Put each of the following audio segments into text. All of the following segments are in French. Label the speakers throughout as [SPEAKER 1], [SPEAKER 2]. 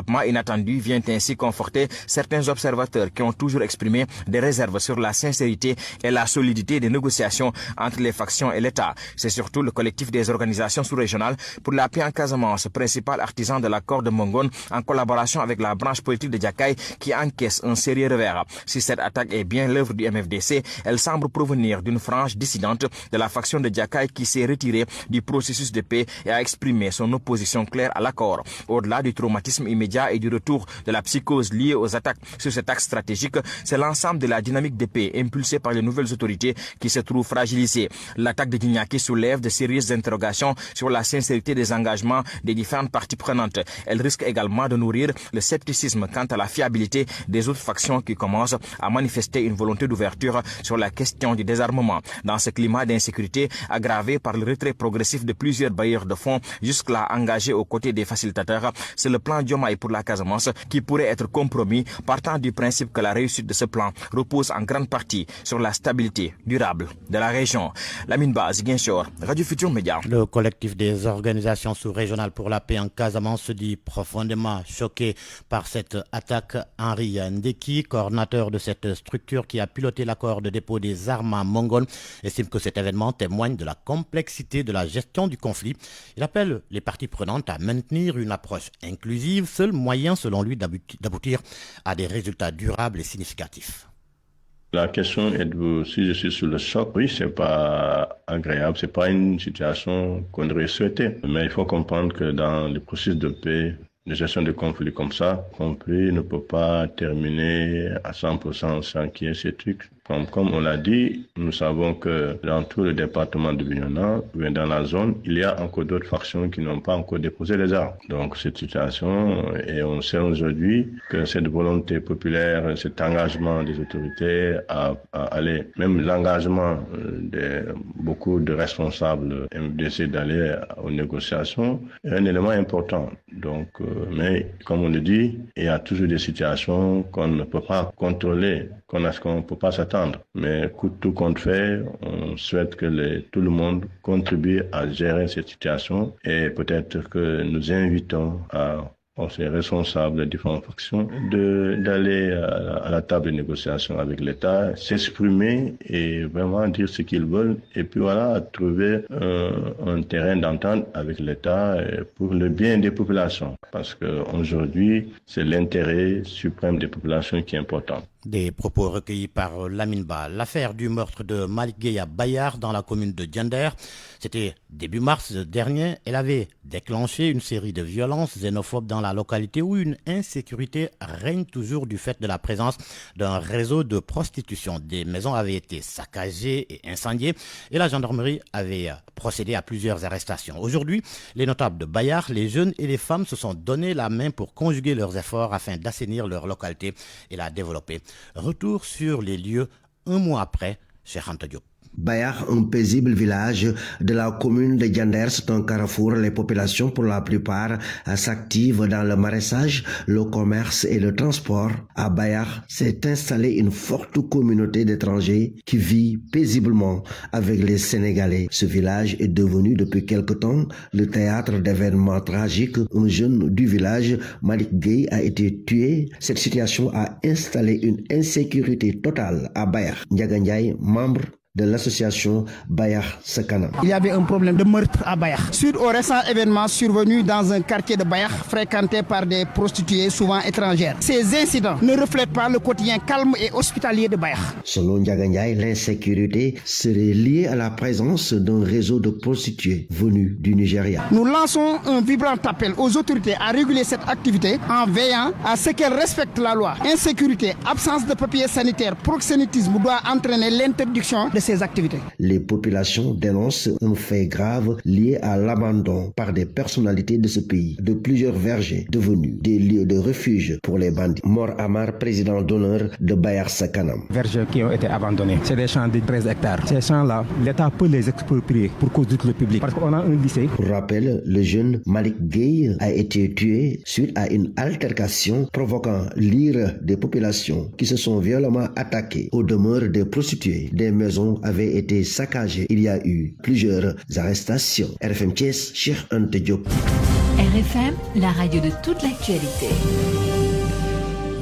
[SPEAKER 1] développement inattendu vient ainsi conforter certains observateurs qui ont toujours exprimé des réserves sur la sincérité et la solidité des négociations entre les factions et l'État. C'est surtout le collectif des organisations sous-régionales pour la paix en Casamance, principal artisan de l'accord de Mongon, en collaboration avec la branche politique de Jakaye, qui encaisse un sérieux revers. Si cette attaque est bien l'œuvre du MFDC, elle semble provenir d'une frange dissidente de la faction de Jakaye qui s'est retirée du processus de paix et a exprimé son opposition claire à l'accord. Au-delà du traumatisme immédiat et du retour de la psychose liée aux attaques sur cet axe stratégique, c'est l'ensemble de la dynamique de paix impulsée par les nouvelles autorités qui se trouve fragilisée. L'attaque de Guignaki soulève de sérieuses interrogations sur la sincérité des engagements des différentes parties prenantes. Elle risque également de nourrir le scepticisme quant à la fiabilité des autres factions qui commencent à manifester une volonté d'ouverture sur la question du désarmement. Dans ce climat d'insécurité aggravé par le retrait progressif de plusieurs bailleurs de fonds jusque-là engagés aux côtés des facilitateurs, c'est le plan Diomaye pour la Casamance qui pourrait être compromis, partant du principe que la réussite de ce plan repose en grande partie sur la stabilité durable de la région. Lamine Ba, Ziguinchor, Radio Futur Média.
[SPEAKER 2] Le collectif des organisations sous-régionales pour la paix en Casamance se dit profondément choqué par cette attaque. Henri Ndeki, coordinateur de cette structure qui a piloté l'accord de dépôt des armes à Mongon, estime que cet événement témoigne de la complexité de la gestion du conflit. Il appelle les parties prenantes à maintenir une approche inclusive, seul moyen selon lui d'aboutir à des résultats durables et significatifs.
[SPEAKER 3] La question est si je suis sous le choc, oui, c'est pas agréable, c'est pas une situation qu'on aurait souhaité. Mais il faut comprendre que dans le processus de paix, de gestion de conflits comme ça, conflit ne peut pas terminer à 100% sans qu'il y ait ces trucs. Comme on l'a dit, nous savons que dans tout le département de Bignona, dans la zone, il y a encore d'autres factions qui n'ont pas encore déposé les armes. Donc cette situation, et on sait aujourd'hui que cette volonté populaire, cet engagement des autorités à aller, même l'engagement de beaucoup de responsables MFDC d'aller aux négociations, est un élément important. Donc, mais comme on le dit, il y a toujours des situations qu'on ne peut pas contrôler, qu'on ne peut pas s'attendre. Mais tout compte fait, on souhaite que tout le monde contribue à gérer cette situation et peut-être que nous invitons ces responsables des différentes factions d'aller à la table de négociation avec l'État, s'exprimer et vraiment dire ce qu'ils veulent et puis voilà, trouver un terrain d'entente avec l'État pour le bien des populations. Parce qu'aujourd'hui, c'est l'intérêt suprême des populations qui est important.
[SPEAKER 2] Des propos recueillis par Lamine Ba. L'affaire du meurtre de Malick Gueye à Bayar dans la commune de Diender, c'était début mars dernier. Elle avait déclenché une série de violences xénophobes dans la localité où une insécurité règne toujours du fait de la présence d'un réseau de prostitution. Des maisons avaient été saccagées et incendiées et la gendarmerie avait procédé à plusieurs arrestations. Aujourd'hui, les notables de Bayar, les jeunes et les femmes se sont donné la main pour conjuguer leurs efforts afin d'assainir leur localité et la développer. Retour sur les lieux un mois après chez Anta Diop.
[SPEAKER 4] Bayar, un paisible village de la commune de Diender, c'est un carrefour. Les populations, pour la plupart, s'activent dans le maraîchage, le commerce et le transport. À Bayar s'est installée une forte communauté d'étrangers qui vit paisiblement avec les Sénégalais. Ce village est devenu depuis quelque temps le théâtre d'événements tragiques. Un jeune du village, Malick Gueye, a été tué. Cette situation a installé une insécurité totale à Bayar. Ndiaga Ndiaye, membre de l'association Bayar Sakanam.
[SPEAKER 5] Il y avait un problème de meurtre à Bayar. Suite aux récents événements survenus dans un quartier de Bayar fréquenté par des prostituées souvent étrangères. Ces incidents ne reflètent pas le quotidien calme et hospitalier de Bayar.
[SPEAKER 4] Selon Ndiaga Ndiaye, l'insécurité serait liée à la présence d'un réseau de prostituées venues du Nigeria.
[SPEAKER 5] Nous lançons un vibrant appel aux autorités à réguler cette activité en veillant à ce qu'elles respectent la loi. Insécurité, absence de papiers sanitaires, proxénétisme doit entraîner l'interdiction de ces activités.
[SPEAKER 4] Les populations dénoncent un fait grave lié à l'abandon par des personnalités de ce pays de plusieurs vergers devenus des lieux de refuge pour les bandits. Mor Amar, président d'honneur de Bayar Sakanam.
[SPEAKER 6] Vergers qui ont été abandonnés, c'est des champs de 13 hectares. Ces champs-là, l'État peut les exproprier pour cause du public parce qu'on a un lycée.
[SPEAKER 4] Pour rappel, le jeune Malick Gueye a été tué suite à une altercation provoquant l'ire des populations qui se sont violemment attaquées aux demeures des prostituées. Des maisons avaient été saccagées. Il y a eu plusieurs arrestations. RFM Thiès, Cheikh Anta Diop.
[SPEAKER 7] RFM, la radio de toute l'actualité.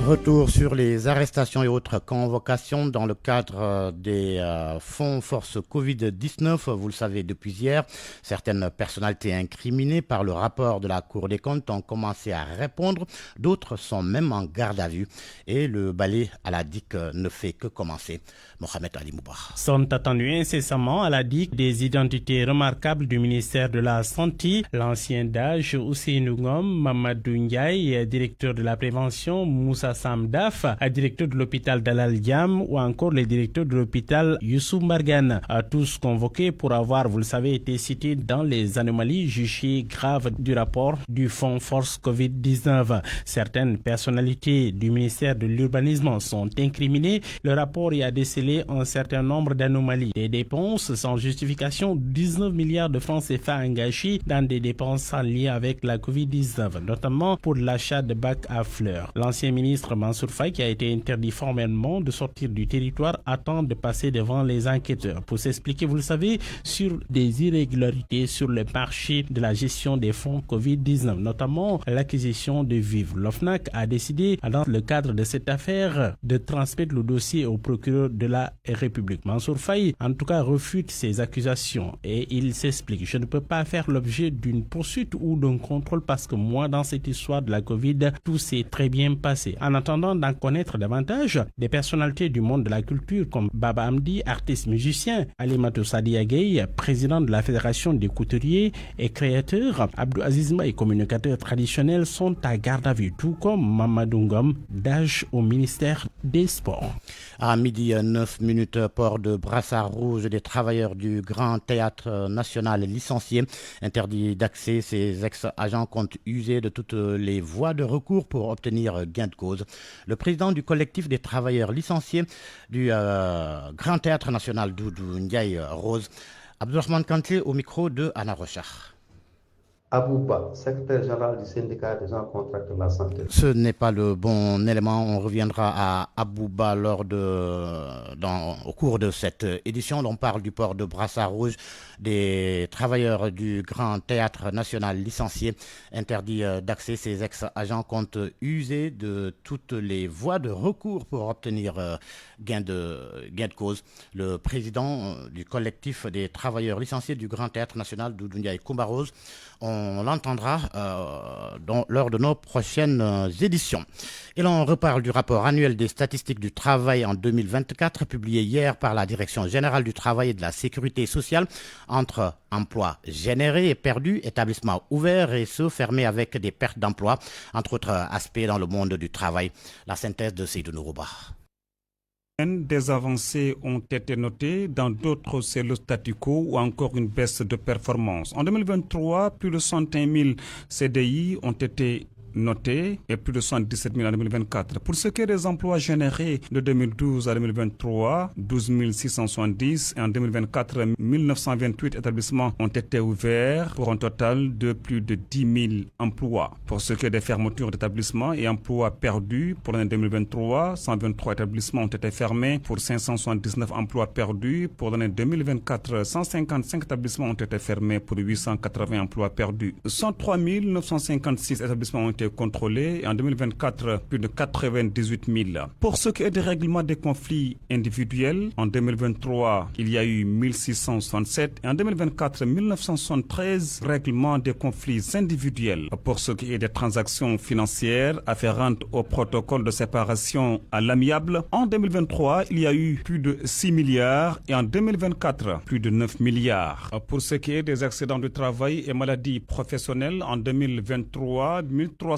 [SPEAKER 2] Retour sur les arrestations et autres convocations dans le cadre des fonds force Covid-19. Vous le savez depuis hier, certaines personnalités incriminées par le rapport de la Cour des comptes ont commencé à répondre. D'autres sont même en garde à vue. Et le balai à la DIC ne fait que commencer. Mohamed Ali Moubar.
[SPEAKER 8] Sont attendus incessamment à la DIC des identités remarquables du ministère de la Santé. L'ancien DAGE Ousseynou Ngom, Mamadou Ndiaye, directeur de la prévention, Moussa Samdaf, directeur de l'hôpital d'Alal Diam ou encore les directeurs de l'hôpital Youssou Margane, tous convoqués pour avoir, vous le savez, été cités dans les anomalies jugées graves du rapport du fonds force Covid-19. Certaines personnalités du ministère de l'urbanisme sont incriminées. Le rapport y a décelé un certain nombre d'anomalies. Des dépenses sans justification, 19 milliards de francs CFA engagés dans des dépenses en lien avec la Covid-19, notamment pour l'achat de bacs à fleurs. L'ancien ministre Mansour Faye, qui a été interdit formellement de sortir du territoire, attend de passer devant les enquêteurs pour s'expliquer, vous le savez, sur des irrégularités sur le marché de la gestion des fonds Covid-19, notamment l'acquisition de vivres. L'OFNAC a décidé, dans le cadre de cette affaire, de transmettre le dossier au procureur de la République. Mansour Faye, en tout cas, refute ces accusations et il s'explique. Je ne peux pas faire l'objet d'une poursuite ou d'un contrôle parce que moi, dans cette histoire de la Covid, tout s'est très bien passé. En attendant d'en connaître davantage, des personnalités du monde de la culture comme Baba Amdi, artiste musicien, Alimatou Sadia Gueye, président de la Fédération des couturiers et créateurs, Abdou Aziz Mbaye, communicateur traditionnel, sont à garde à vue, tout comme Mamadou Ngom, DAGE au ministère des Sports.
[SPEAKER 2] À midi 9 minutes, port de brassard rouge des travailleurs du Grand Théâtre National licenciés. Interdit d'accès, ces ex-agents comptent user de toutes les voies de recours pour obtenir gain de cause. Le président du collectif des travailleurs licenciés du Grand Théâtre National, Doudou Ndiaye Rose, Abdourahmane Kanté au micro de Anna Rochard.
[SPEAKER 9] Abouba, secrétaire général du syndicat des gens contracteurs de la santé.
[SPEAKER 2] Ce n'est pas le bon élément. On reviendra à Abouba au cours de cette édition. On parle du port de brassard rouge des travailleurs du Grand Théâtre National licenciés. Interdit d'accès, ces ex-agents comptent user de toutes les voies de recours pour obtenir gain de cause. Le président du collectif des travailleurs licenciés du Grand Théâtre National, Doudou Ndiaye Rose, on l'entendra lors de nos prochaines éditions. Et l'on reparle du rapport annuel des statistiques du travail en 2024, publié hier par la Direction générale du travail et de la sécurité sociale, entre emplois générés et perdus, établissements ouverts et ceux fermés avec des pertes d'emploi, entre autres aspects dans le monde du travail. La synthèse de Seydou Nourouba.
[SPEAKER 10] Des avancées ont été notées, dans d'autres c'est le statu quo ou encore une baisse de performance. En 2023, plus de 101 000 CDI ont été notés et plus de 117 000 en 2024. Pour ce qui est des emplois générés de 2012 à 2023, 12 670 et en 2024, 1928 établissements ont été ouverts pour un total de plus de 10 000 emplois. Pour ce qui est des fermetures d'établissements et emplois perdus, pour l'année 2023, 123 établissements ont été fermés pour 579 emplois perdus. Pour l'année 2024, 155 établissements ont été fermés pour 880 emplois perdus. 103 956 établissements ont été contrôlés et en 2024, plus de 98 000. Pour ce qui est des règlements des conflits individuels, en 2023, il y a eu 1667 et en 2024, 1973 règlements des conflits individuels. Pour ce qui est des transactions financières afférentes au protocole de séparation à l'amiable, en 2023, il y a eu plus de 6 milliards et en 2024, plus de 9 milliards. Pour ce qui est des accidents du travail et maladies professionnelles, en 2023, 1316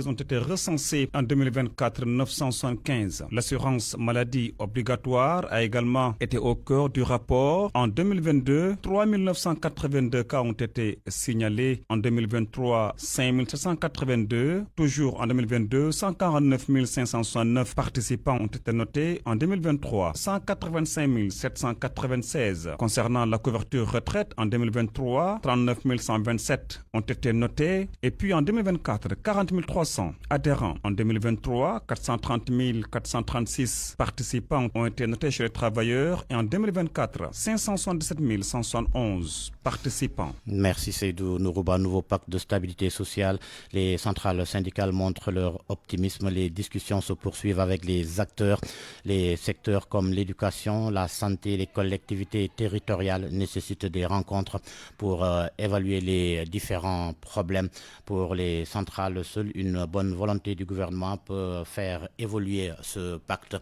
[SPEAKER 10] ont été recensés. En 2024, 975. L'assurance maladie obligatoire a également été au cœur du rapport. En 2022, 3982 cas ont été signalés. En 2023, 5782. Toujours en 2022, 149 569 participants ont été notés. En 2023, 185 796. Concernant la couverture retraite, en 2023, 39 127 ont été notés. Et puis en 2024, 40 430 300 adhérents. En 2023, 430 436 participants ont été notés chez les travailleurs et en 2024, 577 171 participants.
[SPEAKER 2] Merci Seydou Nourouba. Nouveau pacte de stabilité sociale. Les centrales syndicales montrent leur optimisme. Les discussions se poursuivent avec les acteurs. Les secteurs comme l'éducation, la santé, les collectivités territoriales nécessitent des rencontres pour évaluer les différents problèmes. Pour les centrales, seule une bonne volonté du gouvernement peut faire évoluer ce pacte.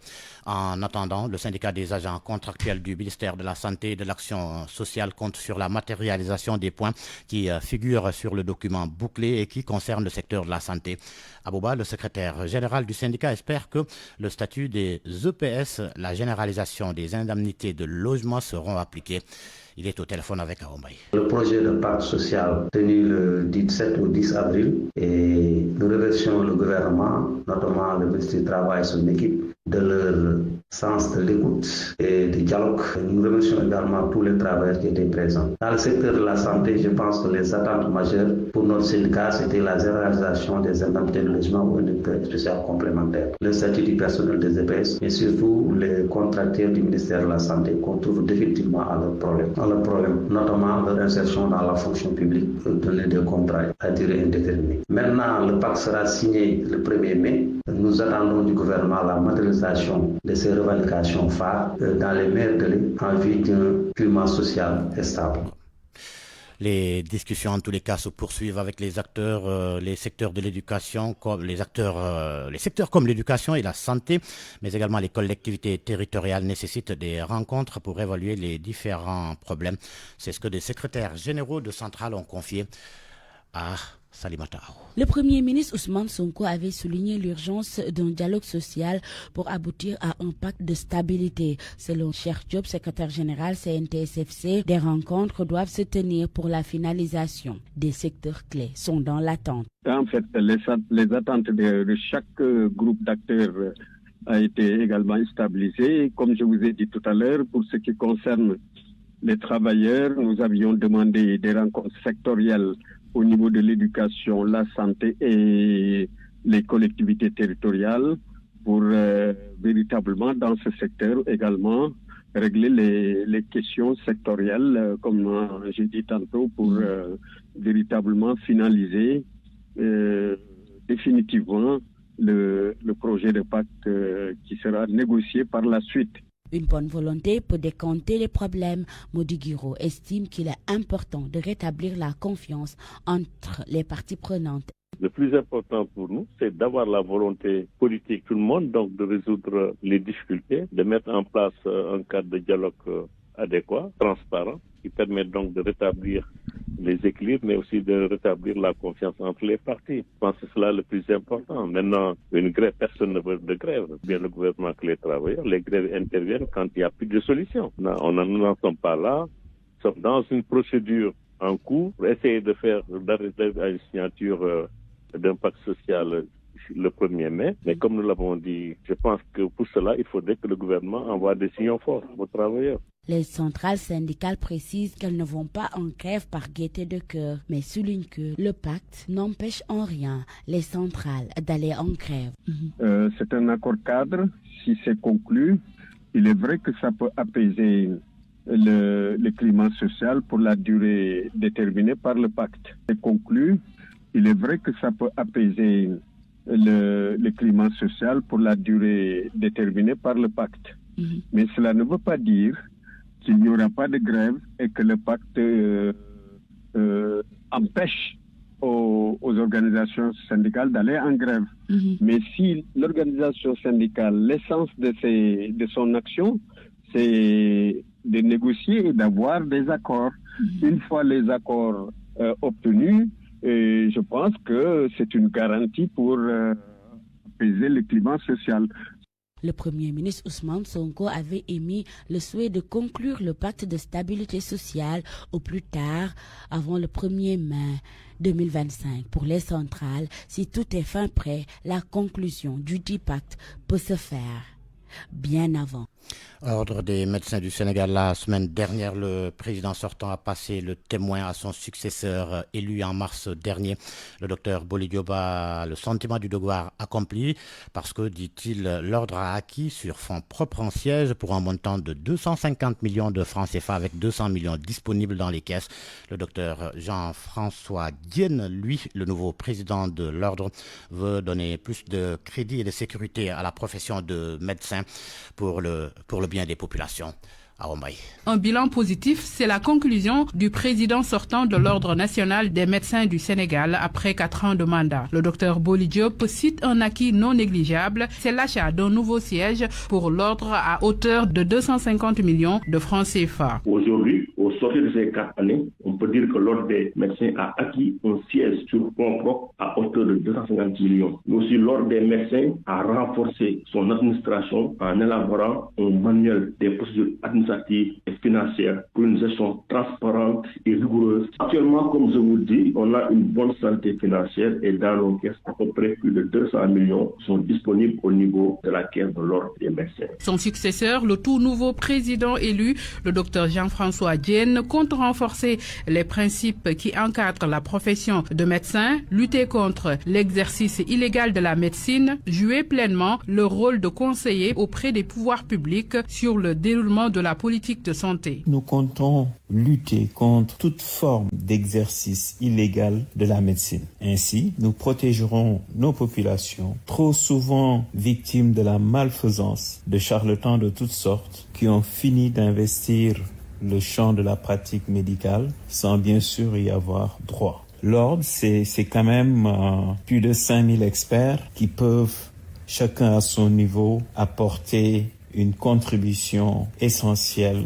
[SPEAKER 2] En attendant, le syndicat des agents contractuels du ministère de la Santé et de l'Action sociale compte sur la matérialisation des points qui figurent sur le document bouclé et qui concernent le secteur de la santé. Abouba, le secrétaire général du syndicat, espère que le statut des EPS, la généralisation des indemnités de logement seront appliquées. Il est au téléphone avec Aombaï.
[SPEAKER 9] Le projet de pacte social tenu le 17 au 10 avril et nous remercions le gouvernement, notamment le ministre du Travail et son équipe, de leur sens de l'écoute et du dialogue. Nous remercions également tous les travailleurs qui étaient présents. Dans le secteur de la santé, je pense que les attentes majeures pour notre syndicat, c'était la généralisation des indemnités de logement ou indemnités spéciales complémentaires, le statut du personnel des EPS et surtout les contracteurs du ministère de la Santé qu'on trouve définitivement à leurs problèmes, notamment leur insertion dans la fonction publique, donner des contrats à durée indéterminée. Maintenant, le pacte sera signé le 1er mai. Nous attendons du gouvernement la matérialisation de ces revendications phares dans les meilleurs délais en vue d'un climat social stable.
[SPEAKER 2] Les discussions, en tous les cas, se poursuivent avec les acteurs, les secteurs de l'éducation, comme les secteurs comme l'éducation et la santé, mais également les collectivités territoriales nécessitent des rencontres pour évaluer les différents problèmes. C'est ce que des secrétaires généraux de centrales ont confié à Salimata.
[SPEAKER 11] Le Premier ministre Ousmane Sonko avait souligné l'urgence d'un dialogue social pour aboutir à un pacte de stabilité. Selon Cheikh Diop, secrétaire général CNTS/FC, des rencontres doivent se tenir pour la finalisation. Des secteurs clés sont dans l'attente.
[SPEAKER 12] En fait, les attentes de chaque groupe d'acteurs a été également stabilisée. Comme je vous ai dit tout à l'heure, pour ce qui concerne les travailleurs, nous avions demandé des rencontres sectorielles au niveau de l'éducation, la santé et les collectivités territoriales pour véritablement dans ce secteur également régler les questions sectorielles, comme j'ai dit tantôt, pour véritablement finaliser définitivement le projet de pacte qui sera négocié par la suite.
[SPEAKER 11] Une bonne volonté peut décanter les problèmes. Modi Guiro estime qu'il est important de rétablir la confiance entre les parties prenantes.
[SPEAKER 13] Le plus important pour nous, c'est d'avoir la volonté politique, tout le monde, donc de résoudre les difficultés, de mettre en place un cadre de dialogue adéquat, transparent, qui permet donc de rétablir les équilibres, mais aussi de rétablir la confiance entre les parties. Je pense que c'est cela le plus important. Maintenant, une grève, personne ne veut de grève. Bien le gouvernement que les travailleurs. Les grèves interviennent quand il n'y a plus de solution. Nous n'en sommes pas là. Nous sommes dans une procédure en cours pour essayer de faire d'arrêter à une signature d'un pacte social le 1er mai. Mais comme nous l'avons dit, je pense que pour cela, il faudrait que le gouvernement envoie des signaux forts aux travailleurs.
[SPEAKER 11] Les centrales syndicales précisent qu'elles ne vont pas en grève par gaieté de cœur, mais soulignent que le pacte n'empêche en rien les centrales d'aller en grève.
[SPEAKER 12] C'est un accord cadre. Si c'est conclu, il est vrai que ça peut apaiser le climat social pour la durée déterminée par le pacte. C'est conclu. Il est vrai que ça peut apaiser le climat social pour la durée déterminée par le pacte. Mais cela ne veut pas dire qu'il n'y aura pas de grève et que le pacte empêche aux organisations syndicales d'aller en grève. Mais si l'organisation syndicale, l'essence de son action, c'est de négocier et d'avoir des accords. Une fois les accords obtenus, je pense que c'est une garantie pour apaiser le climat social.
[SPEAKER 11] Le Premier ministre Ousmane Sonko avait émis le souhait de conclure le pacte de stabilité sociale au plus tard avant le 1er mai 2025. Pour les centrales, si tout est fin prêt, la conclusion du dit pacte peut se faire. bien avant.
[SPEAKER 2] Ordre des médecins du Sénégal, la semaine dernière, le président sortant a passé le témoin à son successeur élu en mars dernier. Le docteur Boli Diop a le sentiment du devoir accompli parce que, dit-il, l'ordre a acquis sur fonds propres en siège pour un montant de 250 millions de francs CFA avec 200 millions disponibles dans les caisses. Le docteur Jean-François Diène, lui, le nouveau président de l'ordre, veut donner plus de crédit et de sécurité à la profession de médecin pour le bien des populations.
[SPEAKER 14] Un bilan positif, c'est la conclusion du président sortant de l'Ordre national des médecins du Sénégal après 4 ans de mandat. Le docteur Boli Diop cite un acquis non négligeable, c'est l'achat d'un nouveau siège pour l'Ordre à hauteur de 250 millions de francs CFA.
[SPEAKER 15] Aujourd'hui, au sortir de ces 4 années, on peut dire que l'Ordre des médecins a acquis un siège sur fonds propres à hauteur de 250 millions. Mais aussi, l'Ordre des médecins a renforcé son administration en élaborant un manuel des procédures administratives et financières pour une gestion transparente et rigoureuse. Actuellement, comme je vous dis, on a une bonne santé financière et dans nos caisses, à peu près plus de 200 millions sont disponibles au niveau de la caisse de l'Ordre des médecins.
[SPEAKER 14] Son successeur, le tout nouveau président élu, le docteur Jean-François Diène, compte renforcer les principes qui encadrent la profession de médecin, lutter contre l'exercice illégal de la médecine, jouer pleinement le rôle de conseiller auprès des pouvoirs publics sur le déroulement de la politique de santé.
[SPEAKER 16] Nous comptons lutter contre toute forme d'exercice illégal de la médecine. Ainsi, nous protégerons nos populations, trop souvent victimes de la malfaisance de charlatans de toutes sortes qui ont fini d'investir le champ de la pratique médicale sans bien sûr y avoir droit. L'ordre, c'est quand même plus de 5000 experts qui peuvent, chacun à son niveau, apporter une contribution essentielle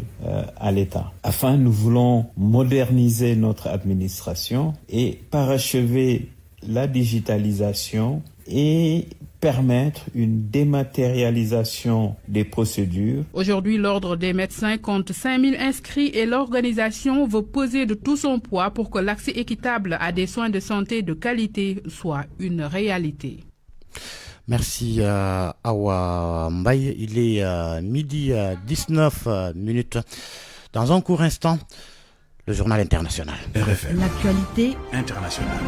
[SPEAKER 16] à l'État. Enfin, nous voulons moderniser notre administration et parachever la digitalisation et permettre une dématérialisation des procédures.
[SPEAKER 14] Aujourd'hui, l'Ordre des médecins compte 5000 inscrits et l'organisation veut peser de tout son poids pour que l'accès équitable à des soins de santé de qualité soit une réalité.
[SPEAKER 2] Merci Awa Mbaye. Il est midi 19 minutes. Dans un court instant, le journal international.
[SPEAKER 7] RFM. L'actualité
[SPEAKER 17] internationale.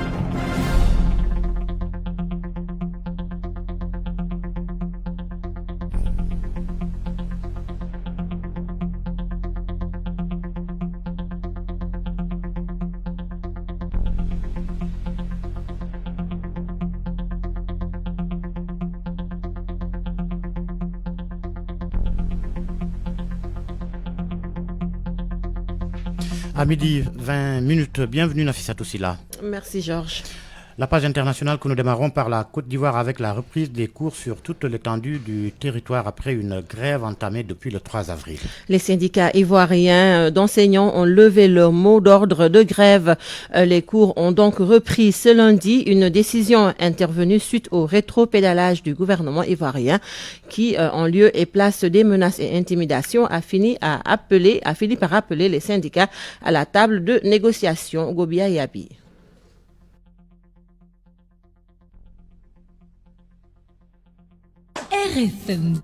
[SPEAKER 2] À midi 20 minutes, bienvenue Nafissa Toussila.
[SPEAKER 18] Merci Georges.
[SPEAKER 2] La page internationale que nous démarrons par la Côte d'Ivoire avec la reprise des cours sur toute l'étendue du territoire après une grève entamée depuis le 3 avril.
[SPEAKER 18] Les syndicats ivoiriens d'enseignants ont levé leur mot d'ordre de grève. Les cours ont donc repris ce lundi, une décision intervenue suite au rétropédalage du gouvernement ivoirien qui, en lieu et place des menaces et intimidations, a fini par appeler les syndicats à la table de négociation. Gobia Yabi.
[SPEAKER 7] RFM.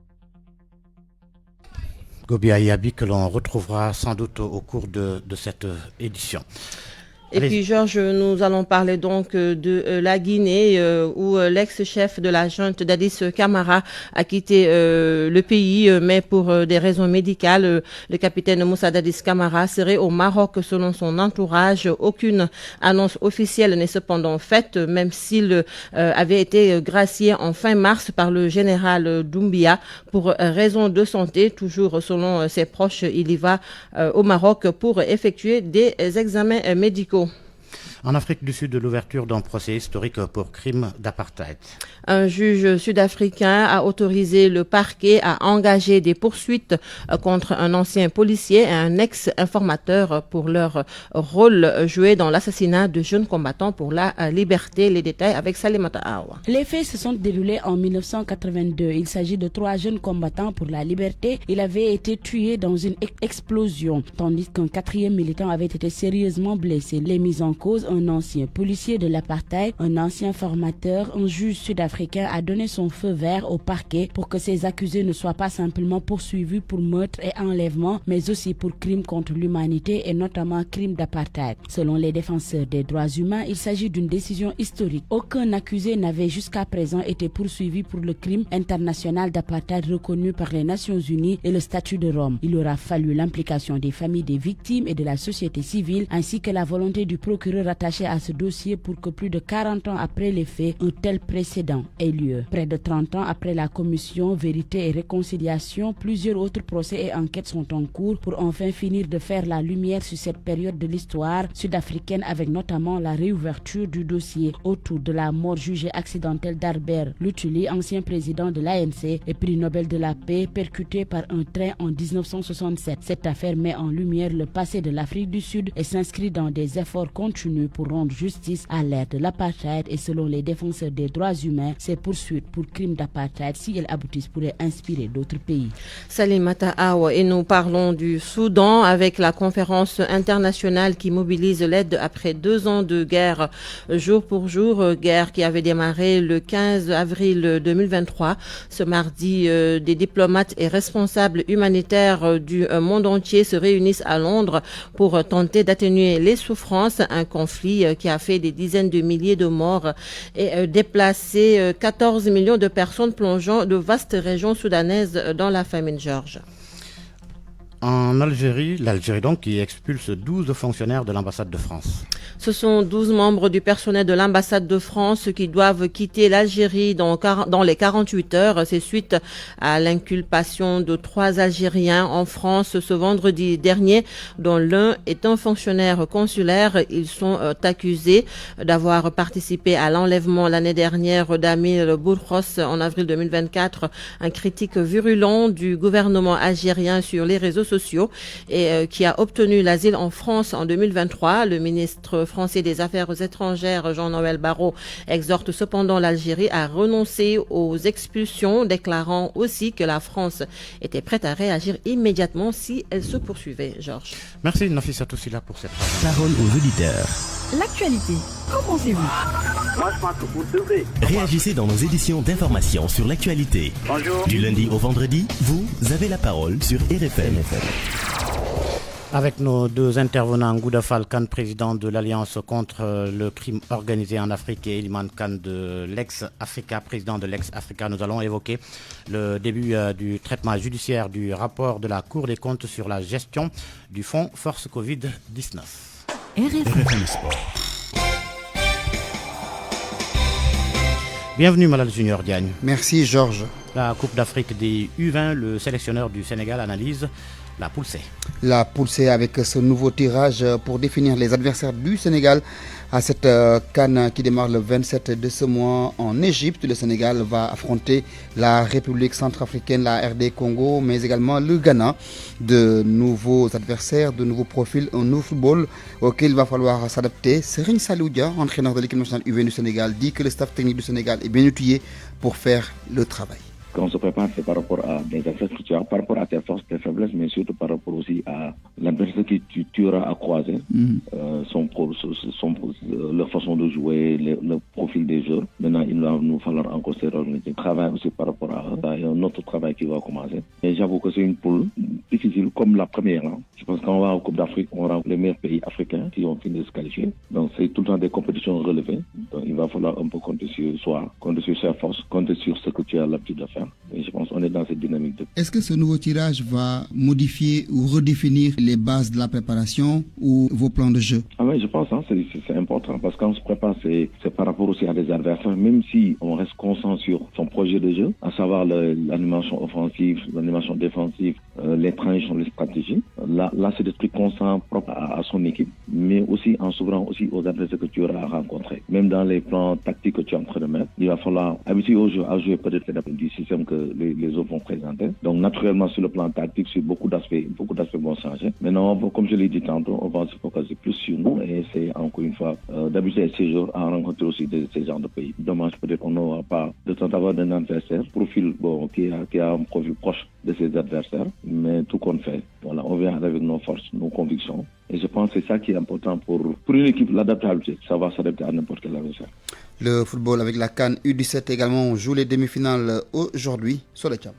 [SPEAKER 2] Gobia Yabi que l'on retrouvera sans doute au cours de cette édition.
[SPEAKER 18] Et puis Georges, nous allons parler donc de la Guinée où l'ex-chef de la junte Dadis Camara a quitté le pays, mais pour des raisons médicales. Le capitaine Moussa Dadis Camara serait au Maroc selon son entourage. Aucune annonce officielle n'est cependant faite, même s'il avait été gracié en fin mars par le général Doumbia pour raison de santé. Toujours selon ses proches, il y va au Maroc pour effectuer des examens médicaux.
[SPEAKER 2] En Afrique du Sud, l'ouverture d'un procès historique pour crime d'apartheid.
[SPEAKER 18] Un juge sud-africain a autorisé le parquet à engager des poursuites contre un ancien policier et un ex-informateur pour leur rôle joué dans l'assassinat de jeunes combattants pour la liberté. Les détails avec Salimata Awa.
[SPEAKER 11] Les faits se sont déroulés en 1982. Il s'agit de 3 jeunes combattants pour la liberté. Il avait été tué dans une explosion, tandis qu'un 4e militant avait été sérieusement blessé. Les mises en cause, un un ancien policier de l'apartheid, un ancien formateur. Un juge sud-africain a donné son feu vert au parquet pour que ces accusés ne soient pas simplement poursuivis pour meurtre et enlèvement, mais aussi pour crimes contre l'humanité et notamment crimes d'apartheid. Selon les défenseurs des droits humains, il s'agit d'une décision historique. Aucun accusé n'avait jusqu'à présent été poursuivi pour le crime international d'apartheid reconnu par les Nations Unies et le statut de Rome. Il aura fallu l'implication des familles des victimes et de la société civile, ainsi que la volonté du procureur attaché à ce dossier pour que plus de 40 ans après les faits, un tel précédent ait lieu. Près de 30 ans après la commission Vérité et Réconciliation, plusieurs autres procès et enquêtes sont en cours pour enfin finir de faire la lumière sur cette période de l'histoire sud-africaine, avec notamment la réouverture du dossier autour de la mort jugée accidentelle d'Albert Lutuli, ancien président de l'ANC et prix Nobel de la paix, percuté par un train en 1967. Cette affaire met en lumière le passé de l'Afrique du Sud et s'inscrit dans des efforts continus pour rendre justice à l'ère de l'apartheid. Et selon les défenseurs des droits humains, ces poursuites pour crimes d'apartheid, si elles aboutissent, pourraient inspirer d'autres pays.
[SPEAKER 18] Salimata Awa, et nous parlons du Soudan avec la conférence internationale qui mobilise l'aide après 2 ans de guerre jour pour jour, guerre qui avait démarré le 15 avril 2023. Ce mardi, des diplomates et responsables humanitaires du monde entier se réunissent à Londres pour tenter d'atténuer les souffrances. Un conflit qui a fait des dizaines de milliers de morts et déplacé 14 millions de personnes, plongeant de vastes régions soudanaises dans la famine. Georges.
[SPEAKER 2] En Algérie, l'Algérie donc qui expulse 12 fonctionnaires de l'ambassade de France.
[SPEAKER 18] Ce sont 12 membres du personnel de l'ambassade de France qui doivent quitter l'Algérie dans les 48 heures. C'est suite à l'inculpation de 3 Algériens en France ce vendredi dernier, dont l'un est un fonctionnaire consulaire. Ils sont accusés d'avoir participé à l'enlèvement l'année dernière d'Amil Bourhos en avril 2024, un critique virulent du gouvernement algérien sur les réseaux sociaux et qui a obtenu l'asile en France en 2023. Le ministre français des Affaires étrangères, Jean-Noël Barrot, exhorte cependant l'Algérie à renoncer aux expulsions, déclarant aussi que la France était prête à réagir immédiatement si elle se poursuivait. Georges.
[SPEAKER 2] Merci Nafissa Toussila pour cette
[SPEAKER 17] parole aux auditeurs.
[SPEAKER 7] L'actualité, qu'en pensez-vous?
[SPEAKER 19] Moi, je pense que vous devrez.
[SPEAKER 17] Réagissez dans nos éditions d'information sur l'actualité.
[SPEAKER 19] Bonjour.
[SPEAKER 17] Du lundi au vendredi, vous avez la parole sur RFM.
[SPEAKER 2] Avec nos 2 intervenants, Ngouda Fall Khan, président de l'Alliance contre le crime organisé en Afrique, et Eliman Khan de l'ex-Africa, président de l'ex-Africa, nous allons évoquer le début du traitement judiciaire du rapport de la Cour des comptes sur la gestion du fonds Force Covid-19.
[SPEAKER 17] RFM Sport.
[SPEAKER 2] Bienvenue Malal Junior Diagne.
[SPEAKER 20] Merci Georges.
[SPEAKER 2] La Coupe d'Afrique des U20, le sélectionneur du Sénégal analyse la poule C.
[SPEAKER 20] La poule C avec ce nouveau tirage pour définir les adversaires du Sénégal à cette CAN qui démarre le 27 de ce mois en Égypte. Le Sénégal va affronter la République centrafricaine, la RD Congo, mais également le Ghana. De nouveaux adversaires, de nouveaux profils, un nouveau football auquel il va falloir s'adapter. Serigne Saliou Dia, entraîneur de l'équipe nationale U20 du Sénégal, dit que le staff technique du Sénégal est bien outillé pour faire le travail.
[SPEAKER 21] Quand on se prépare, c'est par rapport à des infrastructures, par rapport à tes forces, tes faiblesses, mais surtout par rapport aussi à l'adversaire que tu auras à croiser, leur façon de jouer, le profil des joueurs. Maintenant, il va nous falloir encore se réorganiser. Travail aussi par rapport à ça, il y a un autre travail qui va commencer. Et j'avoue que c'est une poule difficile comme la première. Hein. Je pense qu'on va en Coupe d'Afrique, on aura les meilleurs pays africains qui ont fini de se qualifier. Donc c'est tout le temps des compétitions relevées. Donc il va falloir un peu compter sur soi, compter sur sa force, compter sur ce que tu as l'habitude de faire. Et je pense qu'on est dans cette dynamique.
[SPEAKER 20] Est-ce que ce nouveau tirage va modifier ou redéfinir les bases de la préparation ou vos plans de jeu?
[SPEAKER 21] Ah oui, je pense que c'est important parce qu'on se prépare, c'est par rapport aussi à des adversaires, même si on reste conscient sur son projet de jeu, à savoir l'animation offensive, l'animation défensive, les transitions, les stratégies. Là c'est des trucs constants propres à son équipe, mais aussi en s'ouvrant aussi aux adversaires que tu auras rencontrés. Même dans les plans tactiques que tu es en train de mettre, il va falloir habituer au jeu à jouer peut-être du système que les autres vont présenter. Donc naturellement sur le plan tactique, sur beaucoup d'aspects vont changer. Maintenant, comme je l'ai dit tantôt, on va se focaliser plus sur nous et c'est encore une fois d'habituer ces jours à rencontrer aussi ces genres de pays. Dommage peut-être qu'on n'aura pas de temps d'avoir un adversaire, profil qui a un profil proche de ses adversaires, mais tout compte fait, Voilà, on vient avec nos forces, nos convictions. Et je pense que c'est ça qui est important pour une équipe, l'adaptabilité, savoir s'adapter à n'importe quel adversaire.
[SPEAKER 20] Le football avec la CAN U17 également, on joue les demi-finales aujourd'hui sur le Tchad.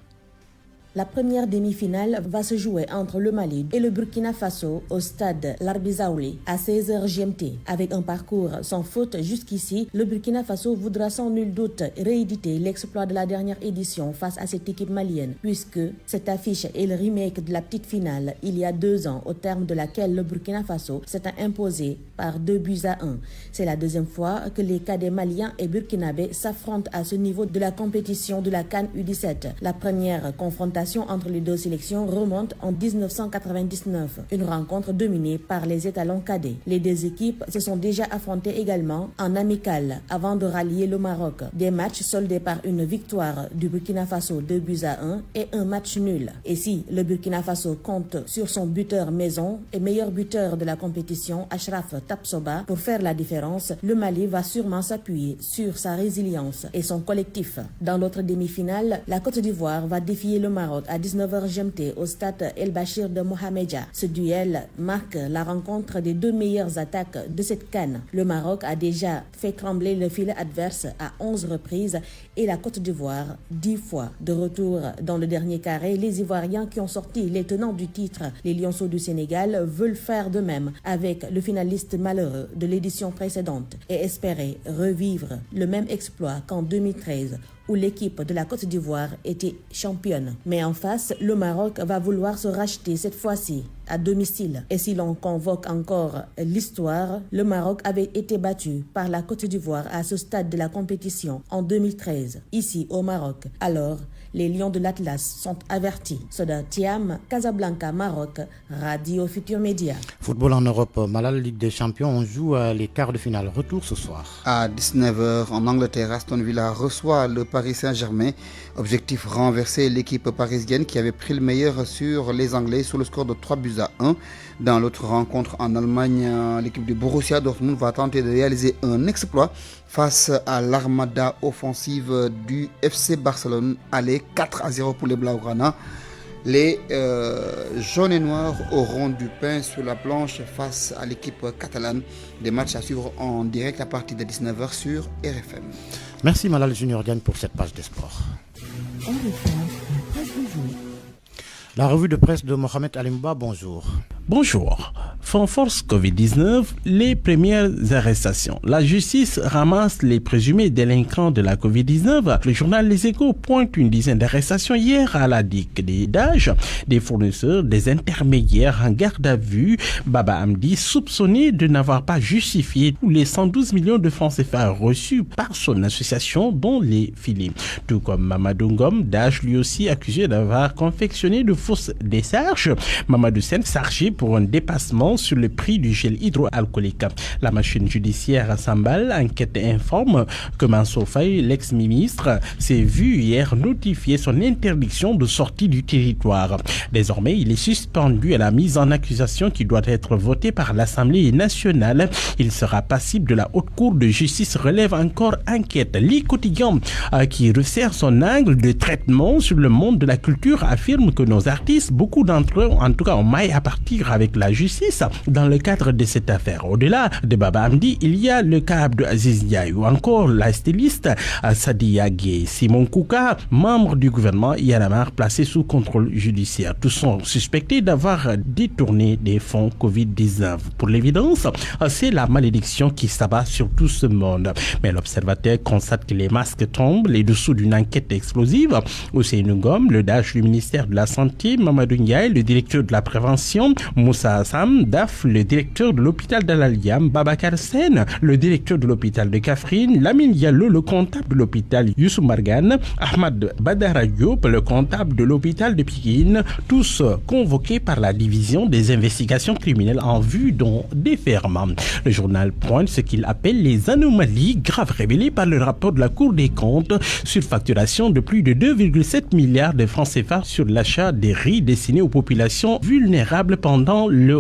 [SPEAKER 1] La première demi-finale va se jouer entre le Mali et le Burkina Faso au stade Larbizaouli à 16h GMT. Avec un parcours sans faute jusqu'ici, le Burkina Faso voudra sans nul doute rééditer l'exploit de la dernière édition face à cette équipe malienne, puisque cette affiche est le remake de la petite finale il y a 2 ans, au terme de laquelle le Burkina Faso s'est imposé par 2-1. C'est la deuxième fois que les cadets maliens et burkinabés s'affrontent à ce niveau de la compétition de la CAN U17. La première confrontation entre les deux sélections remonte en 1999, une rencontre dominée par les étalons cadets. Les deux équipes se sont déjà affrontées également en amical avant de rallier le Maroc. Des matchs soldés par une victoire du Burkina Faso 2-1 et un match nul. Et si le Burkina Faso compte sur son buteur maison et meilleur buteur de la compétition, Achraf Tapsoba, pour faire la différence, le Mali va sûrement s'appuyer sur sa résilience et son collectif. Dans l'autre demi-finale, la Côte d'Ivoire va défier le Maroc à 19h GMT au stade El Bachir de Mohamedia. Ce duel marque la rencontre des deux meilleures attaques de cette CAN. Le Maroc a déjà fait trembler le filet adverse à 11 reprises et la Côte d'Ivoire 10 fois. De retour dans le dernier carré, les Ivoiriens qui ont sorti les tenants du titre, les Lionceaux du Sénégal, veulent faire de même avec le finaliste malheureux de l'édition précédente et espérer revivre le même exploit qu'en 2013 où l'équipe de la Côte d'Ivoire était championne. Mais en face, le Maroc va vouloir se racheter cette fois-ci à domicile. Et si l'on convoque encore l'histoire, le Maroc avait été battu par la Côte d'Ivoire à ce stade de la compétition en 2013, ici au Maroc. Alors, les Lions de l'Atlas sont avertis. Soda Thiam, Casablanca, Maroc, Radio Futur Média.
[SPEAKER 2] Football en Europe, Malal, Ligue des Champions, on joue les quarts de finale. Retour ce soir.
[SPEAKER 20] À 19h en Angleterre, Aston Villa reçoit le Paris Saint-Germain. Objectif renverser l'équipe parisienne qui avait pris le meilleur sur les Anglais sur le score de 3-1. Dans l'autre rencontre en Allemagne, l'équipe du Borussia Dortmund va tenter de réaliser un exploit face à l'armada offensive du FC Barcelone. Allez, 4-0 pour les Blaugrana. Les jaunes et noirs auront du pain sur la planche face à l'équipe catalane. Des matchs à suivre en direct à partir de 19h sur RFM.
[SPEAKER 2] Merci Malal Junior Diagne pour cette page des sports. La revue de presse de Mohamed Alimba, bonjour.
[SPEAKER 8] Bonjour. Fond force Covid-19, les premières arrestations. La justice ramasse les présumés délinquants de la Covid-19. Le journal Les Échos pointe une dizaine d'arrestations hier à la DIC des DAGE, des fournisseurs, des intermédiaires en garde à vue. Baba Hamdi, soupçonné de n'avoir pas justifié tous les 112 millions de francs CFA reçus par son association dont les filets. Tout comme Mamadou Ngom, DAGE lui aussi accusé d'avoir confectionné de fausses décharges. Mamadou Sen chargé pour un dépassement sur le prix du gel hydroalcoolique. La machine judiciaire s'emballe. Enquête informe que Mansour Faye, l'ex-ministre, s'est vu hier notifier son interdiction de sortie du territoire. Désormais, il est suspendu à la mise en accusation qui doit être votée par l'Assemblée nationale. Il sera passible de la Haute Cour de justice, relève encore enquête. Le Quotidien, qui resserre son angle de traitement sur le monde de la culture, affirme que nos artistes, beaucoup d'entre eux, en tout cas, ont maille à partir avec la justice dans le cadre de cette affaire. Au-delà de Baba Hamdi, il y a le cas de Aziz Ndiaye ou encore la styliste Sadia Gueye. Simon Kouka, membre du gouvernement Y'en a marre, placé sous contrôle judiciaire. Tous sont suspectés d'avoir détourné des fonds Covid-19. Pour l'évidence, c'est la malédiction qui s'abat sur tout ce monde. Mais l'observateur constate que les masques tombent, les dessous d'une enquête explosive. Ousseynou Ngom, le DAGE du ministère de la Santé, Mamadou Ndiaye, le directeur de la prévention, Moussa Sam Daf, le directeur de l'hôpital d'Al-Aliam, Babacar Sen, le directeur de l'hôpital de Kafrine, Lamine Diallo, le comptable de l'hôpital Youssou Margan, Ahmad Badara Diop, le comptable de l'hôpital de Pikine, tous convoqués par la division des investigations criminelles en vue d'un déferment. Le journal pointe ce qu'il appelle les anomalies graves révélées par le rapport de la Cour des comptes sur facturation de plus de 2,7 milliards de francs CFA sur l'achat des riz destinés aux populations vulnérables pendant le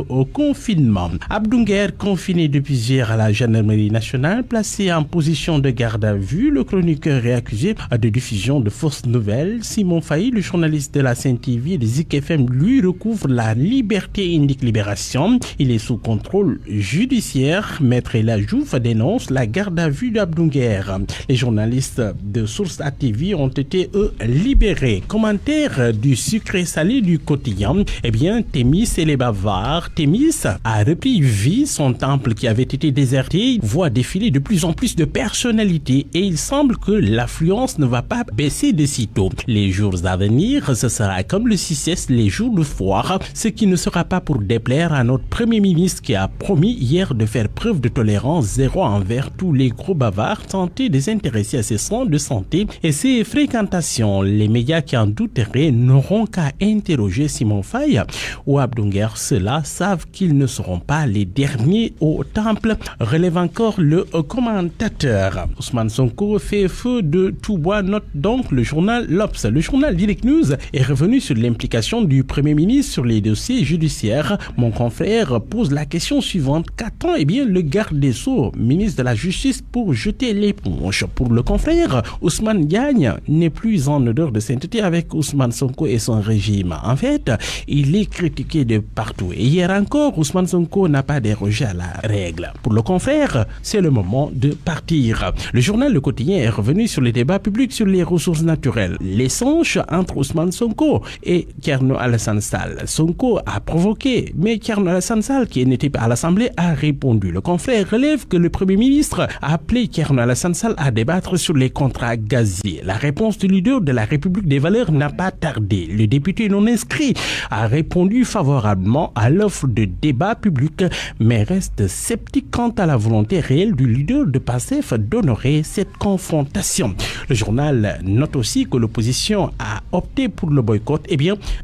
[SPEAKER 8] confinement. Abdounger, confiné depuis hier à la gendarmerie nationale, placé en position de garde à vue. Le chroniqueur est accusé de diffusion de fausses nouvelles. Simon Faye, le journaliste de la Sen-TV et de Zik FM, lui recouvre la liberté, indique Libération. Il est sous contrôle judiciaire. Maître Elajouf dénonce la garde à vue d'Abdounger. Les journalistes de Source ATV ont été, eux, libérés. Commentaire du sucré salé du quotidien. Eh bien, Thémis et les bavards. Thémis a repris vie. Son temple qui avait été déserté voit défiler de plus en plus de personnalités et il semble que l'affluence ne va pas baisser de sitôt. Les jours à venir, ce sera comme le 6S, les jours de foire, ce qui ne sera pas pour déplaire à notre Premier ministre qui a promis hier de faire preuve de tolérance zéro envers tous les gros bavards tentés de s'intéresser à ses soins de santé et ses fréquentations. Les médias qui en douteraient n'auront qu'à interroger Simon Faye ou Abdounger. Ceux-là savent qu'ils ne seront pas les derniers au temple, relève encore le commentateur. Ousmane Sonko fait feu de tout bois, note donc le journal L'Obs. Le journal Direct News est revenu sur l'implication du Premier ministre sur les dossiers judiciaires. Mon confrère pose la question suivante. Qu'attend le garde des Sceaux, ministre de la Justice, pour jeter l'éponge? Pour le confrère, Ousmane Diagne n'est plus en odeur de sainteté avec Ousmane Sonko et son régime. En fait, il est critiqué de partout. Et hier encore, Ousmane Sonko n'a pas dérogé à la règle. Pour le confrère, c'est le moment de partir. Le journal Le Quotidien est revenu sur les débats publics sur les ressources naturelles. L'échange entre Ousmane Sonko et Thierno Alassane Sall. Sonko a provoqué, mais Thierno Alassane Sall, qui n'était pas à l'Assemblée, a répondu. Le confrère relève que le Premier ministre a appelé Thierno Alassane Sall à débattre sur les contrats gaziers. La réponse du leader de la République des Valeurs n'a pas tardé. Le député non inscrit a répondu favorablement à l'offre de débat public, mais reste sceptique quant à la volonté réelle du leader de PASTEF d'honorer cette confrontation. Le journal note aussi que l'opposition a opté pour le boycott.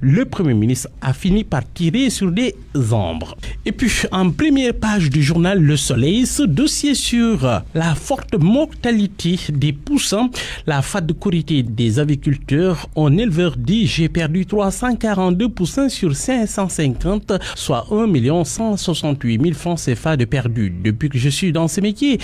[SPEAKER 8] Le Premier ministre a fini par tirer sur des ombres. Et puis, en première page du journal Le Soleil, ce dossier sur la forte mortalité des poussins, la fade de corité des aviculteurs. Un éleveur dit: j'ai perdu 342 poussins sur 550, soit 1 168 000 francs CFA de perdu. Depuis que je suis dans ce métier,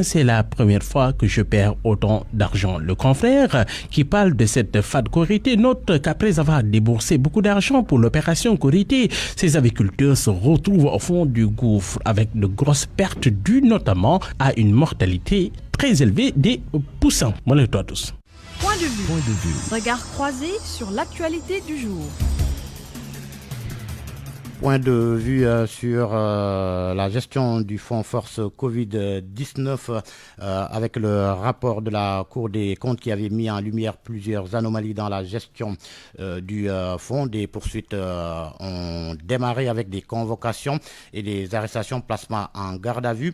[SPEAKER 8] c'est la première fois que je perds autant d'argent. Le confrère qui parle de cette fade corité note qu'après avoir déboursé beaucoup d'argent pour l'opération corité, ces aviculteurs se retrouvent au fond du gouffre avec de grosses pertes dues notamment à une mortalité très élevée des poussins. Bonne nuit à tous.
[SPEAKER 7] Point de vue. Regard croisé sur l'actualité du jour.
[SPEAKER 2] Point de vue sur la gestion du fonds force Covid-19 avec le rapport de la Cour des comptes qui avait mis en lumière plusieurs anomalies dans la gestion du fonds. Des poursuites ont démarré avec des convocations et des arrestations, placement en garde à vue.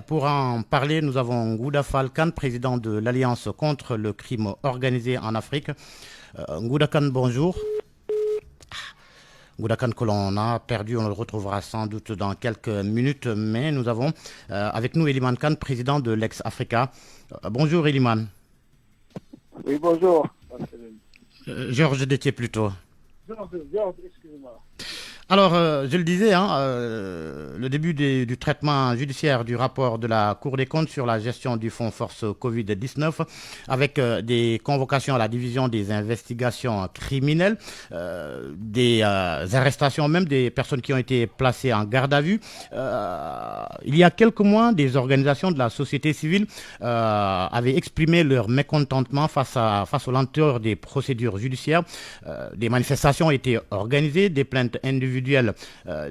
[SPEAKER 2] Pour en parler, nous avons Ngouda Fall Kane, président de l'Alliance contre le crime organisé en Afrique. Ngouda Kane, bonjour. Ngouda Kane que l'on a perdu, on le retrouvera sans doute dans quelques minutes, mais nous avons avec nous Eliman Kane, président de l'ex-Africa. Bonjour Eliman.
[SPEAKER 3] Oui, bonjour.
[SPEAKER 2] Georges Détier plutôt.
[SPEAKER 3] Georges, excusez-moi.
[SPEAKER 2] Alors, je le disais, le début du traitement judiciaire du rapport de la Cour des comptes sur la gestion du fonds force Covid-19 avec des convocations à la division des investigations criminelles, des arrestations même des personnes qui ont été placées en garde à vue. Il y a quelques mois, des organisations de la société civile avaient exprimé leur mécontentement face aux lenteurs des procédures judiciaires. Des manifestations ont été organisées, des plaintes individuelles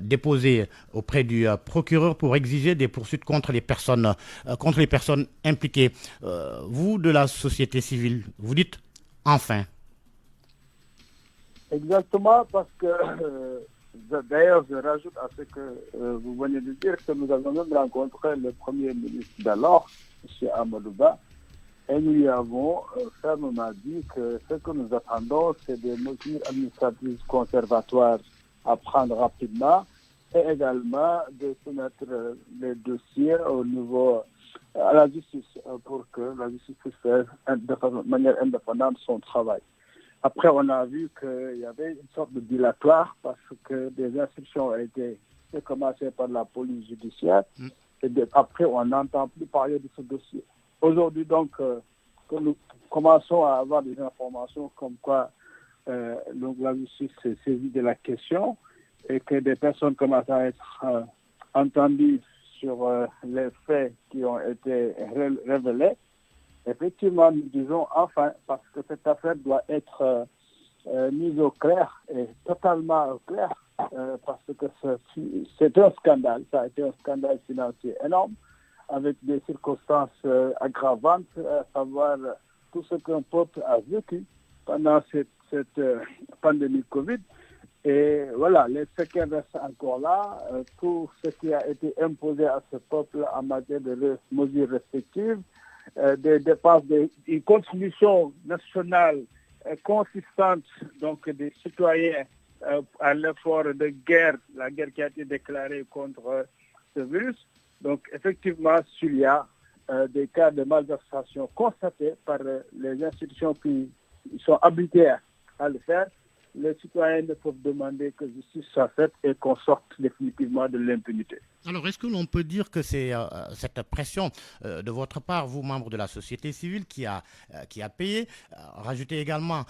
[SPEAKER 2] déposées auprès du procureur pour exiger des poursuites contre les personnes impliquées. Vous, de la société civile, vous dites enfin.
[SPEAKER 3] Exactement, parce que d'ailleurs, je rajoute à ce que vous venez de dire que nous avons même rencontré le Premier ministre d'alors, M. Amadouba, et nous lui avons fermement dit que ce que nous attendons, c'est des mesures administratives conservatoires à prendre rapidement et également de soumettre les dossiers au niveau à la justice pour que la justice puisse faire de manière indépendante son travail. Après, on a vu qu'il y avait une sorte de dilatoire parce que des instructions ont été C'est commencé par la police judiciaire. Et après, on n'entend plus parler de ce dossier. Aujourd'hui, donc, que nous commençons à avoir des informations comme quoi donc la justice s'est saisie de la question et que des personnes commencent à être entendues sur les faits qui ont été révélés. Effectivement, nous disons enfin, parce que cette affaire doit être mise au clair et totalement au clair, parce que c'est un scandale, ça a été un scandale financier énorme, avec des circonstances aggravantes, à savoir tout ce qu'un peuple a vécu pendant cette pandémie Covid. Et voilà, les séquelles restent encore là. Tout ce qui a été imposé à ce peuple en matière de mesures respectives, des dépenses, une contribution nationale consistante donc des citoyens à l'effort de guerre, la guerre qui a été déclarée contre ce virus. Donc effectivement, s'il y a des cas de malversation constatés par les institutions qui sont habilitées à le faire, les citoyens ne peuvent demander que justice soit faite et qu'on sorte définitivement de l'impunité.
[SPEAKER 2] Alors, est-ce que l'on peut dire que c'est cette pression de votre part, vous, membres de la société civile, qui a payé, rajoutez également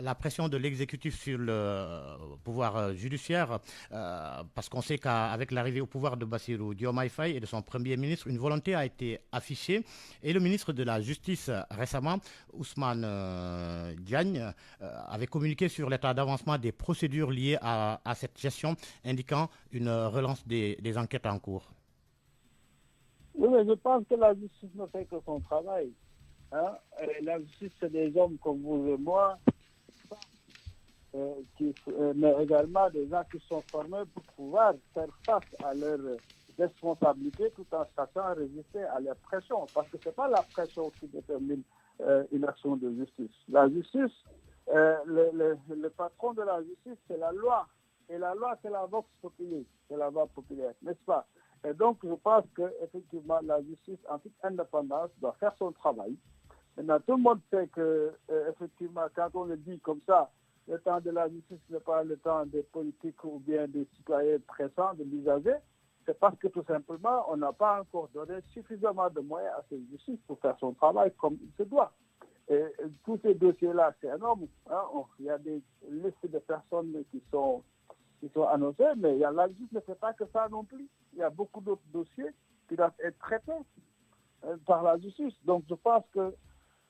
[SPEAKER 2] la pression de l'exécutif sur le pouvoir judiciaire, parce qu'on sait qu'avec l'arrivée au pouvoir de Bassirou Diomaye Faye et de son Premier ministre, une volonté a été affichée, et le ministre de la Justice récemment, Ousmane Diagne, avait communiqué sur l'état d'avancement des procédures liées à cette gestion, indiquant une relance des enquêtes en cours.
[SPEAKER 3] Oui, mais je pense que la justice ne fait que son travail. La justice, c'est des hommes comme vous et moi, mais également des gens qui sont formés pour pouvoir faire face à leurs responsabilités tout en sachant résister à la pression. Parce que ce n'est pas la pression qui détermine une action de justice. La justice, le patron de la justice, c'est la loi. Et la loi, c'est la vox populi, c'est la voix populaire, n'est-ce pas? Et donc, je pense qu'effectivement, la justice, en toute indépendance, doit faire son travail. Maintenant, tout le monde sait que, effectivement, quand on le dit comme ça, le temps de la justice n'est pas le temps des politiques ou bien des citoyens pressants, de l'usager. C'est parce que, tout simplement, on n'a pas encore donné suffisamment de moyens à cette justice pour faire son travail comme il se doit. Et tous ces dossiers-là, c'est énorme. Il y a des listes de personnes qui sont annoncées, mais la justice ne fait pas que ça non plus. Il y a beaucoup d'autres dossiers qui doivent être traités par la justice. Donc je pense que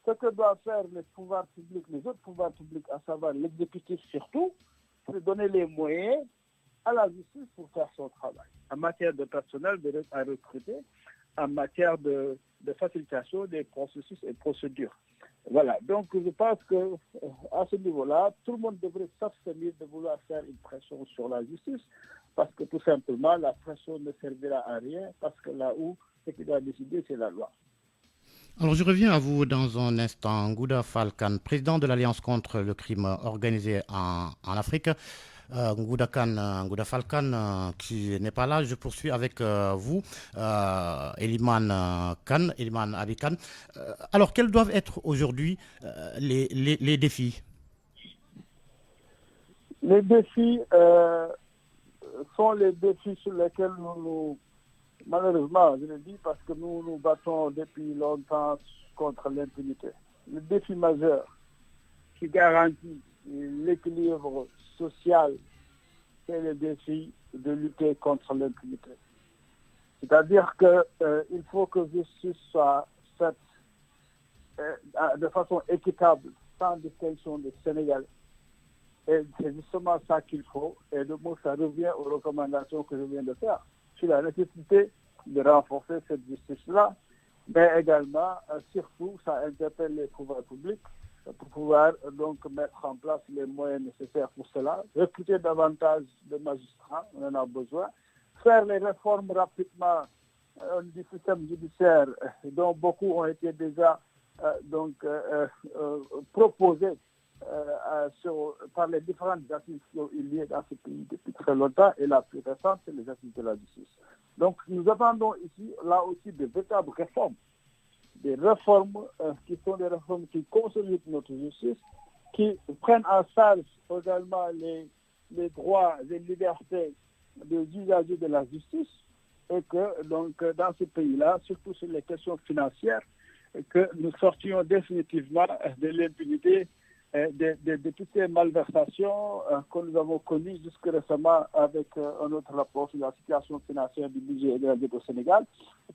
[SPEAKER 3] ce que doivent faire les pouvoirs publics, les autres pouvoirs publics, à savoir l'exécutif surtout, c'est de donner les moyens à la justice pour faire son travail. En matière de personnel à recruter, en matière de facilitation des processus et procédures. Voilà, donc je pense qu'à ce niveau-là, tout le monde devrait s'abstenir de vouloir faire une pression sur la justice, parce que tout simplement, la pression ne servira à rien, parce que là où ce qui doit décider, c'est la loi.
[SPEAKER 2] Alors je reviens à vous dans un instant. Ngouda Falcane, président de l'Alliance contre le crime organisé en Afrique. Ngouda Falcane, qui n'est pas là, je poursuis avec vous, Eliman Abi Kane. Alors, quels doivent être aujourd'hui les défis?
[SPEAKER 3] Les défis sont les défis sur lesquels nous, malheureusement, je le dis parce que nous battons depuis longtemps contre l'impunité. Le défi majeur qui garantit l'équilibre social, c'est le défi de lutter contre l'impunité. C'est-à-dire qu'il faut que justice soit faite de façon équitable, sans distinction des Sénégalais. Et c'est justement ça qu'il faut. Et de moi, ça revient aux recommandations que je viens de faire sur la nécessité de renforcer cette justice-là, mais également, surtout, ça interpelle les pouvoirs publics pour pouvoir donc mettre en place les moyens nécessaires pour cela, recruter davantage de magistrats, on en a besoin, faire les réformes rapidement du système judiciaire dont beaucoup ont été déjà proposés par les différentes assises qui ont eu lieu dans ce pays depuis très longtemps, et la plus récente, c'est les assises de la justice. Donc nous attendons ici, là aussi, de véritables réformes. Des réformes qui sont des réformes qui consolident notre justice, qui prennent en charge également les droits et libertés des usagers de la justice et que donc dans ce pays-là, surtout sur les questions financières, que nous sortions définitivement de l'impunité de toutes ces malversations que nous avons connues jusque récemment avec un autre rapport sur la situation financière du budget et de la dette au Sénégal,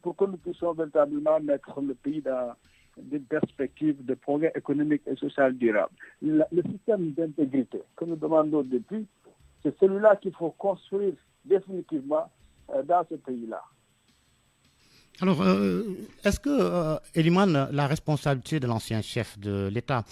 [SPEAKER 3] pour que nous puissions véritablement mettre le pays dans des perspectives de progrès économique et social durable. Le système d'intégrité que nous demandons depuis, c'est celui-là qu'il faut construire définitivement dans ce pays-là.
[SPEAKER 2] Alors, est-ce que, Elimane, la responsabilité de l'ancien chef de l'État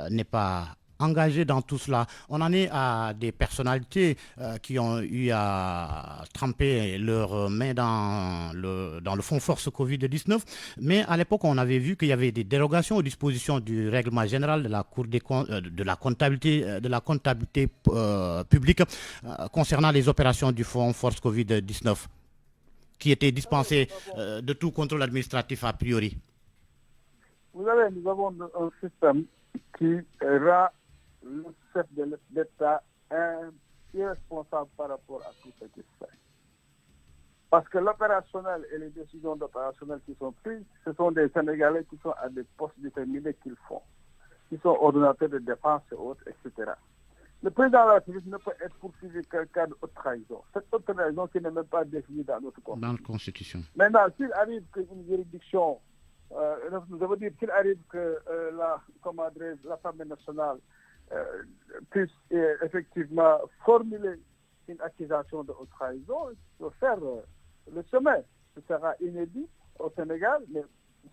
[SPEAKER 2] n'est pas engagée dans tout cela? On en est à des personnalités qui ont eu à tremper leurs mains dans le fonds force Covid-19, mais à l'époque, on avait vu qu'il y avait des dérogations aux dispositions du règlement général de la Cour des comptes, de la comptabilité publique concernant les opérations du fonds force Covid-19, qui était dispensé de tout contrôle administratif a priori.
[SPEAKER 3] Vous savez, nous avons un système qui rend le chef de l'État irresponsable par rapport à tout ce qui se fait. Parce que l'opérationnel et les décisions d'opérationnel qui sont prises, ce sont des Sénégalais qui sont à des postes déterminés qu'ils font, qui sont ordonnateurs de dépenses et autres, etc. Le président de la République ne peut être poursuivi qu'en cas de haute trahison. Cette haute trahison qui n'est même pas définie dans notre Constitution.
[SPEAKER 2] Dans la Constitution.
[SPEAKER 3] Maintenant, s'il arrive qu'une juridiction, nous avons dit qu'il arrive que l'Assemblée nationale puisse effectivement formuler une accusation de haute trahison, il faut faire le chemin. Ce sera inédit au Sénégal, mais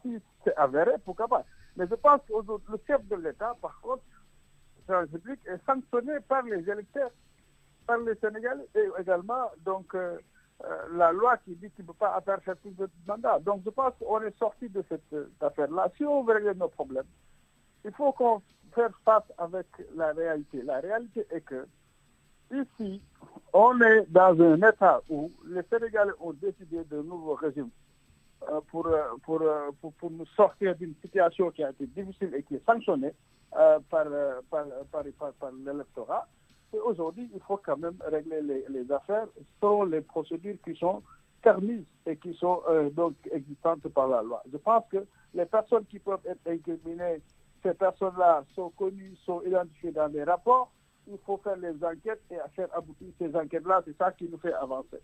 [SPEAKER 3] si c'est avéré, pourquoi pas. Mais je pense que le chef de l'État, par contre, la République est sanctionné par les électeurs, par les Sénégalais, et également donc la loi qui dit qu'il ne peut pas faire plus de mandat. Donc je pense qu'on est sorti de cette affaire-là. Si on veut régler nos problèmes, il faut qu'on fasse face avec la réalité. La réalité est que ici, on est dans un état où les Sénégalais ont décidé de nouveaux régimes pour nous sortir d'une situation qui a été difficile et qui est sanctionnée par l'électorat. Et aujourd'hui, il faut quand même régler les affaires selon les procédures qui sont permises et qui sont donc existantes par la loi. Je pense que les personnes qui peuvent être incriminées, ces personnes-là sont connues, sont identifiées dans les rapports. Il faut faire les enquêtes et faire aboutir ces enquêtes-là. C'est ça qui nous fait avancer.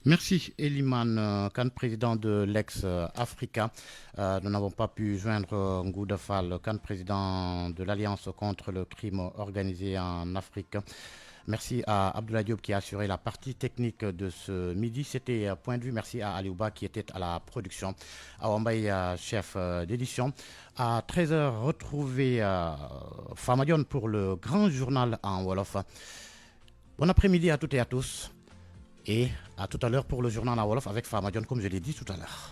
[SPEAKER 2] Merci Elimane Kane, président de l'ex-Africa. Nous n'avons pas pu joindre Ngouda Fall Kane, président de l'Alliance contre le crime organisé en Afrique. Merci à Abdoulaye Diop qui a assuré la partie technique de ce midi. C'était Point de vue. Merci à Aliouba qui était à la production. À Wambaye, chef d'édition. À 13h, retrouvez Famadion pour le grand journal en Wolof. Bon après-midi à toutes et à tous. Et à tout à l'heure pour le journal en Wolof avec Famadion, comme je l'ai dit tout à l'heure.